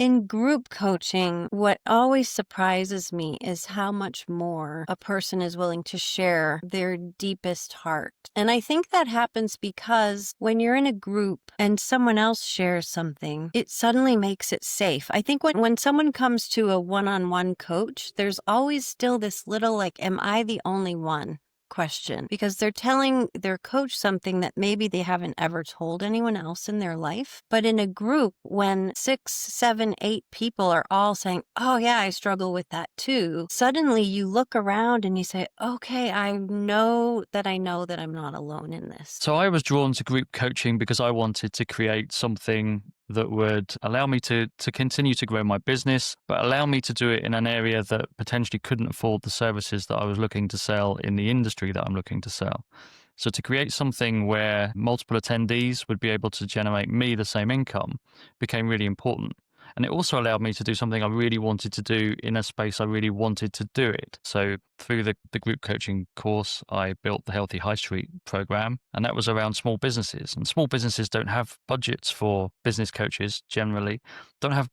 In group coaching, what always surprises me is how much more a person is willing to share their deepest heart. And I think that happens because when you're in a group and someone else shares something, it suddenly makes it safe. I think when someone comes to a one-on-one coach, there's always still this little like, am I the only one? Question, because they're telling their coach something that maybe they haven't ever told anyone else in their life. But in a group, when 6, 7, 8 people are all saying, oh yeah, I struggle with that too, suddenly you look around and you say, okay, I know that I'm not alone in this. So I was drawn to group coaching because I wanted to create something that would allow me to continue to grow my business, but allow me to do it in an area that potentially couldn't afford the services that I was looking to sell in the industry that I'm looking to sell. So to create something where multiple attendees would be able to generate me the same income became really important. And it also allowed me to do something I really wanted to do in a space I really wanted to do it. So through the group coaching course, I built the Healthy High Street program, and that was around small businesses. And small businesses don't have budgets for business coaches generally, don't have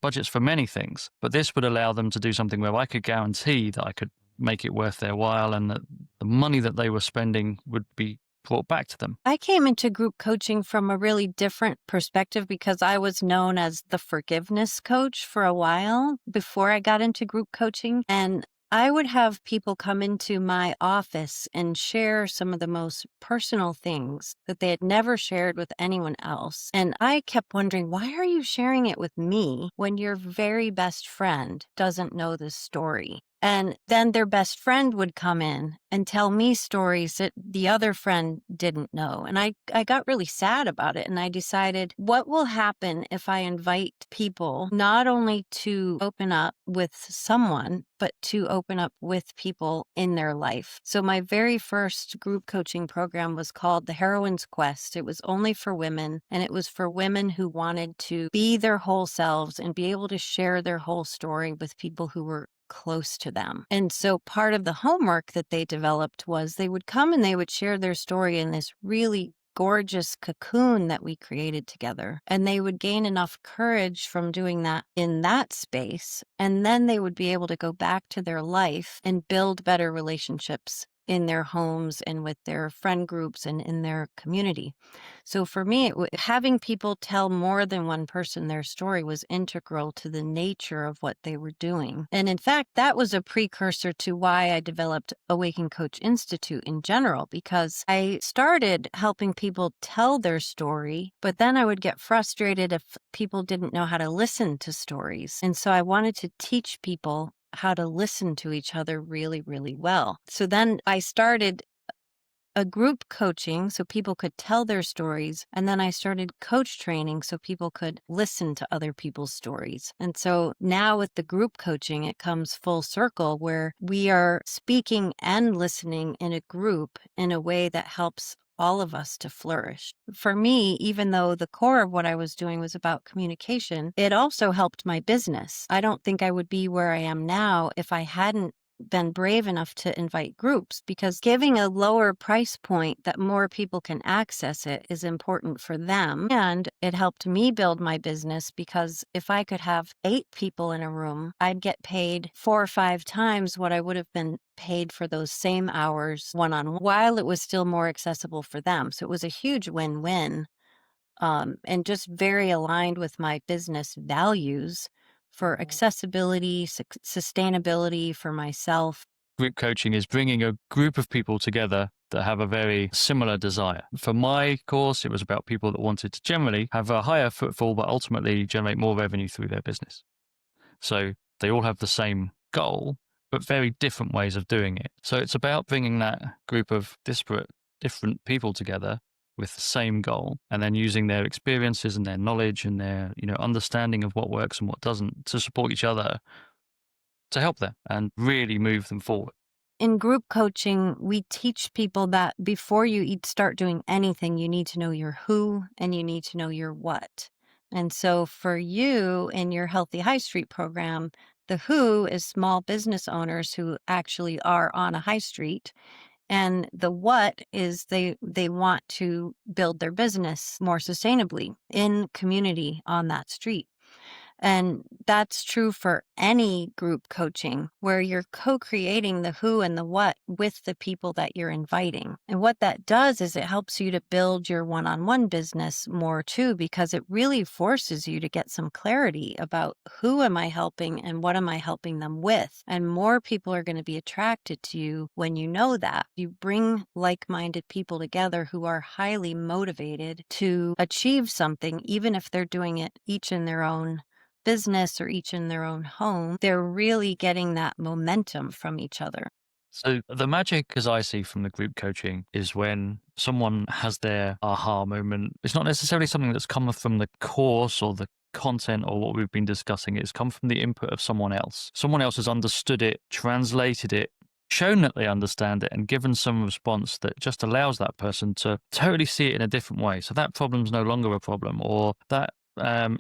budgets for many things. But this would allow them to do something where I could guarantee that I could make it worth their while and that the money that they were spending would be brought back to them. I came into group coaching from a really different perspective because I was known as the forgiveness coach for a while before I got into group coaching. And I would have people come into my office and share some of the most personal things that they had never shared with anyone else. And I kept wondering, why are you sharing it with me when your very best friend doesn't know this story? And then their best friend would come in and tell me stories that the other friend didn't know. And I got really sad about it. And I decided, what will happen if I invite people not only to open up with someone, but to open up with people in their life? So my very first group coaching program was called the Heroine's Quest. It was only for women, and it was for women who wanted to be their whole selves and be able to share their whole story with people who were close to them. And so part of the homework that they developed was they would come and they would share their story in this really gorgeous cocoon that we created together. And they would gain enough courage from doing that in that space. And then they would be able to go back to their life and build better relationships in their homes and with their friend groups and in their community. So for me, having people tell more than one person their story was integral to the nature of what they were doing. And in fact, that was a precursor to why I developed Awaken Coach Institute in general, because I started helping people tell their story, but then I would get frustrated if people didn't know how to listen to stories. And so I wanted to teach people how to listen to each other really, really well. So then I started a group coaching so people could tell their stories. And then I started coach training so people could listen to other people's stories. And so now with the group coaching, it comes full circle where we are speaking and listening in a group in a way that helps all of us to flourish. For me, even though the core of what I was doing was about communication, it also helped my business. I don't think I would be where I am now if I hadn't been brave enough to invite groups, because giving a lower price point that more people can access it is important for them. And it helped me build my business, because if I could have 8 people in a room, I'd get paid 4 or 5 times what I would have been paid for those same hours one-on-one, while it was still more accessible for them. So it was a huge win-win, and just very aligned with my business values for accessibility, sustainability for myself. Group coaching is bringing a group of people together that have a very similar desire. For my course, it was about people that wanted to generally have a higher footfall, but ultimately generate more revenue through their business. So they all have the same goal, but very different ways of doing it. So it's about bringing that group of disparate, different people together with the same goal, and then using their experiences and their knowledge and their, understanding of what works and what doesn't to support each other, to help them and really move them forward. In group coaching, we teach people that before you start doing anything, you need to know your who and you need to know your what. And so for you in your Healthy High Street program, the who is small business owners who actually are on a high street. And the what is they want to build their business more sustainably in community on that street. And that's true for any group coaching where you're co-creating the who and the what with the people that you're inviting. And what that does is it helps you to build your one-on-one business more too, because it really forces you to get some clarity about who am I helping and what am I helping them with. And more people are going to be attracted to you when you know that. You bring like-minded people together who are highly motivated to achieve something, even if they're doing it each in their own business or each in their own home. They're really getting that momentum from each other. So the magic, as I see from the group coaching, is when someone has their aha moment. It's not necessarily something that's come from the course or the content or what we've been discussing. It's come from the input of someone else. Someone else has understood it, translated it, shown that they understand it, and given some response that just allows that person to totally see it in a different way. So that problem's no longer a problem, or that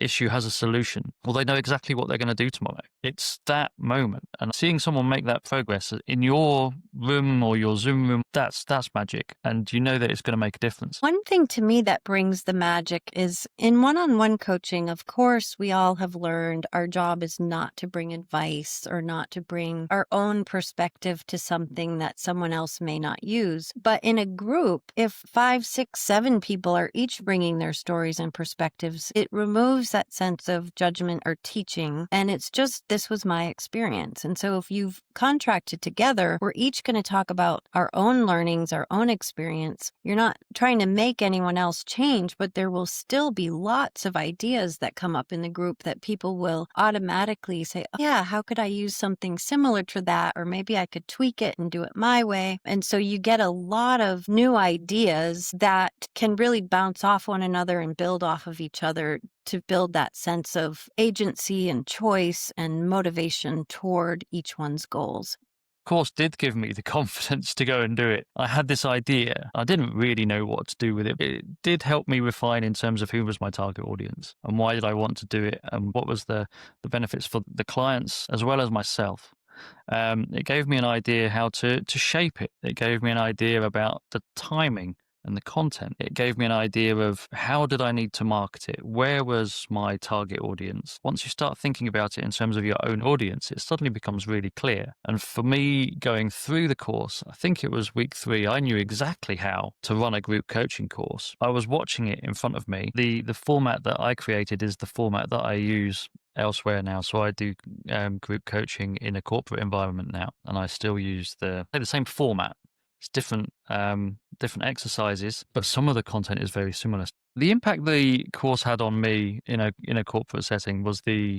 issue has a solution, or they know exactly what they're going to do tomorrow. It's that moment, and seeing someone make that progress in your room or your Zoom room, that's magic, and you know that it's going to make a difference. One thing to me that brings the magic is in one-on-one coaching. Of course, we all have learned our job is not to bring advice or not to bring our own perspective to something that someone else may not use. But in a group, if 5, 6, 7 people are each bringing their stories and perspectives, it removes that sense of judgment or teaching. And it's just, this was my experience. And so if you've contracted together, we're each going to talk about our own learnings, our own experience. You're not trying to make anyone else change, but there will still be lots of ideas that come up in the group that people will automatically say, oh, yeah, how could I use something similar to that? Or maybe I could tweak it and do it my way. And so you get a lot of new ideas that can really bounce off one another and build off of each other to build that sense of agency and choice and motivation toward each one's goals. Course did give me the confidence to go and do it. I had this idea. I didn't really know what to do with it, but it did help me refine in terms of who was my target audience and why did I want to do it and what was the benefits for the clients as well as myself. It gave me an idea how to shape it. It gave me an idea about the timing and the content. It gave me an idea of how did I need to market it? Where was my target audience? Once you start thinking about it in terms of your own audience, it suddenly becomes really clear. And for me, going through the course, I think it was week 3, I knew exactly how to run a group coaching course. I was watching it in front of me. The format that I created is the format that I use elsewhere now. So I do group coaching in a corporate environment now, and I still use the same format. It's different exercises, but some of the content is very similar. The impact the course had on me in a corporate setting was the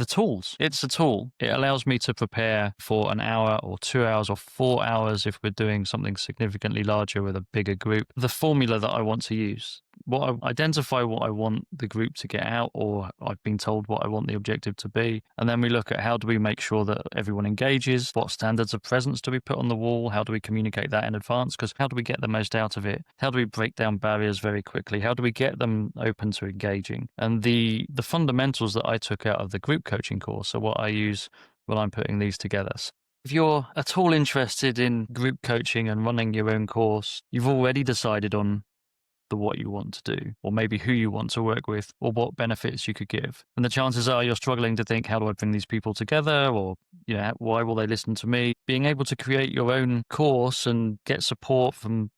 tools. It's a tool. It allows me to prepare for an hour or 2 hours or 4 hours if we're doing something significantly larger with a bigger group. The formula that I want to use. Identify what I want the group to get out, or I've been told what I want the objective to be. And then we look at how do we make sure that everyone engages? What standards of presence do we put on the wall? How do we communicate that in advance? Because how do we get the most out of it? How do we break down barriers very quickly? How do we get them open to engaging? And the fundamentals that I took out of the group coaching course are what I use when I'm putting these together. So if you're at all interested in group coaching and running your own course, you've already decided on what you want to do, or maybe who you want to work with, or what benefits you could give. And the chances are you're struggling to think, how do I bring these people together? Or, why will they listen to me? Being able to create your own course and get support from,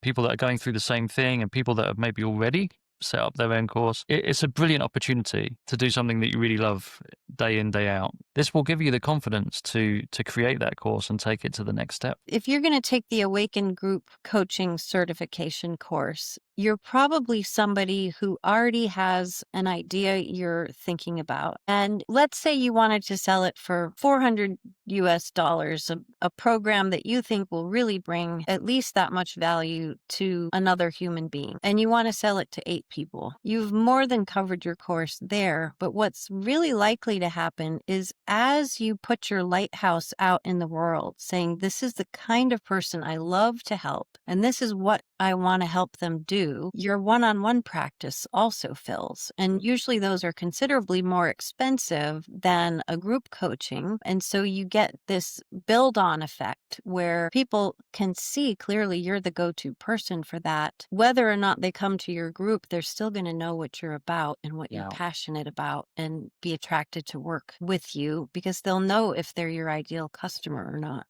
people that are going through the same thing and people that have maybe already set up their own course. It's a brilliant opportunity to do something that you really love day in, day out. This will give you the confidence to create that course and take it to the next step. If you're going to take the Awaken Group Coaching Certification course, you're probably somebody who already has an idea you're thinking about. And let's say you wanted to sell it for $400 US, a program that you think will really bring at least that much value to another human being. And you want to sell it to 8 people. You've more than covered your course there. But what's really likely to happen is as you put your lighthouse out in the world saying, this is the kind of person I love to help, and this is what I want to help them do, your one-on-one practice also fills. And usually those are considerably more expensive than a group coaching. And so you get this build-on effect where people can see clearly you're the go-to person for that. Whether or not they come to your group, they're still going to know what you're about and what you're Yeah. passionate about and be attracted to work with you because they'll know if they're your ideal customer or not.